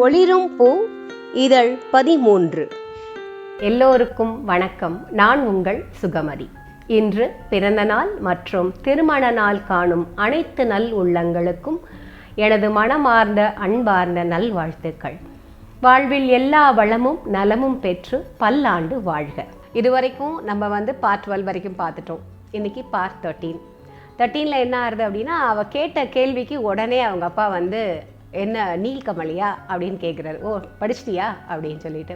ஒளிரும் பூ இதழ் 13. எல்லோருக்கும் வணக்கம். நான் உங்கள் சுகமதி. இன்று பிறந்த நாள் மற்றும் திருமண நாள் காணும் அனைத்து நல் உள்ளங்களுக்கும் எனது மனமார்ந்த அன்பார்ந்த நல்வாழ்த்துக்கள். வாழ்வில் எல்லா வளமும் நலமும் பெற்று பல்லாண்டு வாழ்க. இதுவரைக்கும் நம்ம பார்ட் 12 வரைக்கும் பார்த்துட்டோம். இன்னைக்கு பார்ட் 13 என்ன ஆகுது அப்படின்னா, அவள் கேட்ட கேள்விக்கு உடனே அவங்க அப்பா என்ன நீல்கமலியா அப்படின்னு கேட்குறாரு. ஓ படிச்சிட்டியா அப்படின்னு சொல்லிட்டு,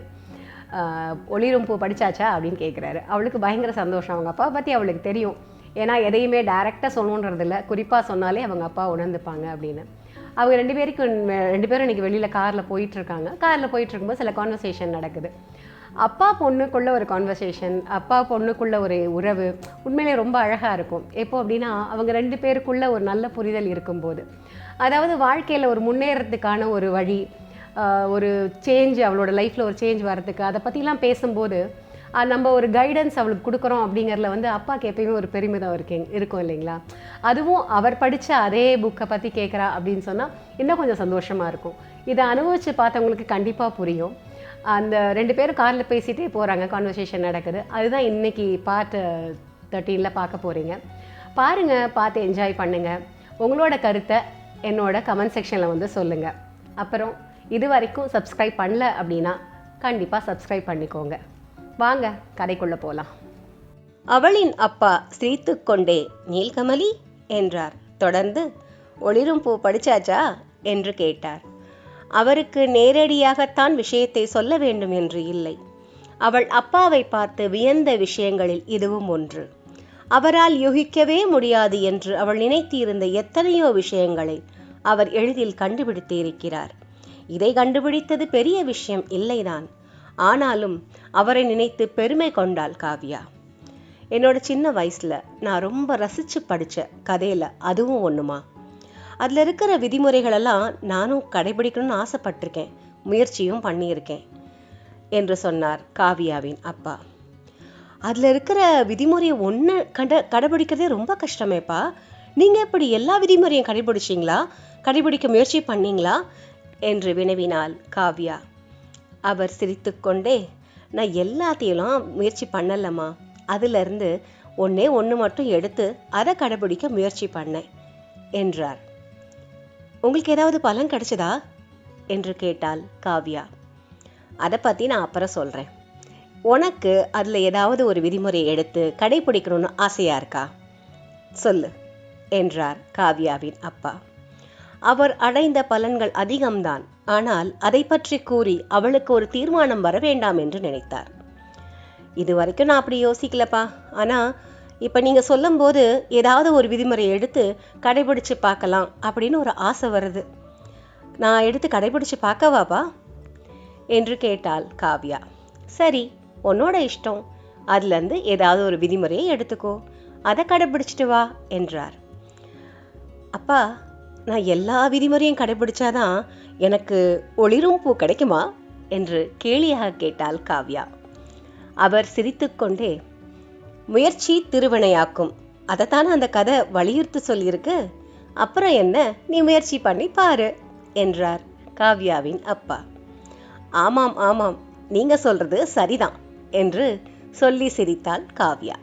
ஒளிரும் பூ படித்தாச்சா அப்படின்னு கேட்குறாரு. அவளுக்கு பயங்கர சந்தோஷம். அவங்க அப்பா பற்றி அவளுக்கு தெரியும். ஏன்னா எதையுமே டைரெக்டாக சொல்லணுன்றதில்ல, குறிப்பாக சொன்னாலே அவங்க அப்பா உணர்ந்துப்பாங்க அப்படின்னு. அவங்க ரெண்டு பேரும் இன்றைக்கி வெளியில் காரில் போயிட்டுருக்காங்க. காரில் போயிட்டுருக்கும்போது சில கான்வர்சேஷன் நடக்குது. அப்பா பொண்ணுக்குள்ளே ஒரு கான்வர்சேஷன், அப்பா பொண்ணுக்குள்ளே ஒரு உறவு உண்மையிலே ரொம்ப அழகாக இருக்கும். எப்போ அப்படின்னா, அவங்க ரெண்டு பேருக்குள்ளே ஒரு நல்ல புரிதல் இருக்கும்போது, அதாவது வாழ்க்கையில் ஒரு முன்னேறத்துக்கான ஒரு வழி, ஒரு சேஞ்ச், அவளோட லைஃப்பில் ஒரு சேஞ்ச் வரத்துக்கு அதை பற்றிலாம் பேசும்போது நம்ம ஒரு கைடன்ஸ் அவளுக்கு கொடுக்குறோம் அப்படிங்கிறதுல அப்பாவுக்கு எப்பயுமே ஒரு பெருமிதம் இருக்கும் இல்லைங்களா? அதுவும் அவர் படித்த அதே புக்கை பற்றி கேட்குறா அப்படின்னு சொன்னால் இன்னும் கொஞ்சம் சந்தோஷமாக இருக்கும். இதை அனுபவித்து பார்த்தவங்களுக்கு கண்டிப்பாக புரியும். அந்த ரெண்டு பேரும் காரில் பேசிகிட்டே போகிறாங்க, கான்வர்சேஷன் நடக்குது. அதுதான் இன்றைக்கி பார்ட் 13 பார்க்க போகிறீங்க. பாருங்கள், பார்த்து என்ஜாய் பண்ணுங்கள். உங்களோட கருத்தை என்னோட கமெண்ட் செக்ஷனில் சொல்லுங்கள். அப்புறம் இது வரைக்கும் சப்ஸ்கிரைப் பண்ணல அப்படின்னா கண்டிப்பாக சப்ஸ்கிரைப் பண்ணிக்கோங்க. வாங்க கதைக்குள்ளே போகலாம். அவளின் அப்பா சிரித்து கொண்டே நீல்கமலி என்றார். தொடர்ந்து ஒளிரும் பூ படிச்சாச்சா என்று கேட்டார். அவருக்கு நேரடியாகத்தான் விஷயத்தை சொல்ல வேண்டும் என்று இல்லை. அவள் அப்பாவை பார்த்து வியந்த விஷயங்களில் இதுவும் ஒன்று. அவரால் யூகிக்கவே முடியாது என்று அவள் நினைத்திருந்த எத்தனையோ விஷயங்களை அவர் எளிதில் கண்டுபிடித்து இருக்கிறார். இதை கண்டுபிடித்தது பெரிய விஷயம் இல்லைதான். ஆனாலும் அவரை நினைத்து பெருமை கொண்டாள் காவ்யா. என்னோட சின்ன வயசுல நான் ரொம்ப ரசிச்சு படிச்ச கதையில அதுவும் ஒண்ணுமா. அதில் இருக்கிற விதிமுறைகளெல்லாம் நானும் கடைபிடிக்கணும்னு ஆசைப்பட்டிருக்கேன், முயற்சியும் பண்ணியிருக்கேன் என்று சொன்னார் காவ்யாவின் அப்பா. அதில் இருக்கிற விதிமுறையை ஒன்று கடைபிடிக்கிறதே ரொம்ப கஷ்டமேப்பா. நீங்கள் எப்படி எல்லா விதிமுறையும் கடைபிடிக்க முயற்சி பண்ணீங்களா என்று வினவினாள் காவ்யா. அவர் சிரித்துக்கொண்டே, நான் எல்லாத்தையும் முயற்சி பண்ணலம்மா, அதிலிருந்து ஒன்று மட்டும் எடுத்து அதை கடைபிடிக்க முயற்சி பண்ணேன் என்றார். உங்களுக்கு ஏதாவது பலன் கிடைச்சதா என்று கேட்டாள் காவ்யா. அதை பற்றி நான் அப்புறம் சொல்கிறேன். உனக்கு அதில் ஏதாவது ஒரு விதிமுறையை எடுத்து கடைபிடிக்கணும்னு ஆசையாக இருக்கா? சொல்லு என்றார் காவ்யாவின் அப்பா. அவர் அடைந்த பலன்கள் அதிகம்தான், ஆனால் அதை பற்றி கூறி அவளுக்கு ஒரு தீர்மானம் வர வேண்டாம் என்று நினைத்தார். இது வரைக்கும் நான் அப்படி யோசிக்கலப்பா, ஆனால் இப்போ நீங்கள் சொல்லும்போது ஏதாவது ஒரு விதிமுறையை எடுத்து கடைபிடிச்சு பார்க்கலாம் அப்படின்னு ஒரு ஆசை வருது. நான் எடுத்து கடைபிடிச்சு பார்க்கவாப்பா என்று கேட்டாள் காவ்யா. சரி, உன்னோட இஷ்டம். அதுலேருந்து ஏதாவது ஒரு விதிமுறையை எடுத்துக்கோ, அதை கடைபிடிச்சிட்டு வா என்றார். அப்பா, நான் எல்லா விதிமுறையும் கடைபிடிச்சாதான் எனக்கு ஒளிரும் பூ கிடைக்குமா என்று கேலியாக கேட்டாள் காவ்யா. அவர் சிரித்துக்கொண்டே, முயற்சி திருவினையாக்கும், அதைத்தானே அந்த கதை வலியுறுத்தி சொல்லியிருக்கு. அப்புறம் என்ன, நீ முயற்சி பண்ணி பாரு என்றார் காவ்யாவின் அப்பா. ஆமாம் ஆமாம், நீங்க சொல்றது சரிதான் என்று சொல்லி சிரித்தாள் காவ்யா.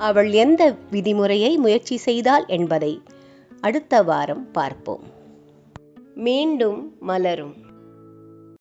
அவள் எந்த விதிமுறையை முயற்சி செய்தாள் என்பதை அடுத்த வாரம் பார்ப்போம். மீண்டும் மலரும்.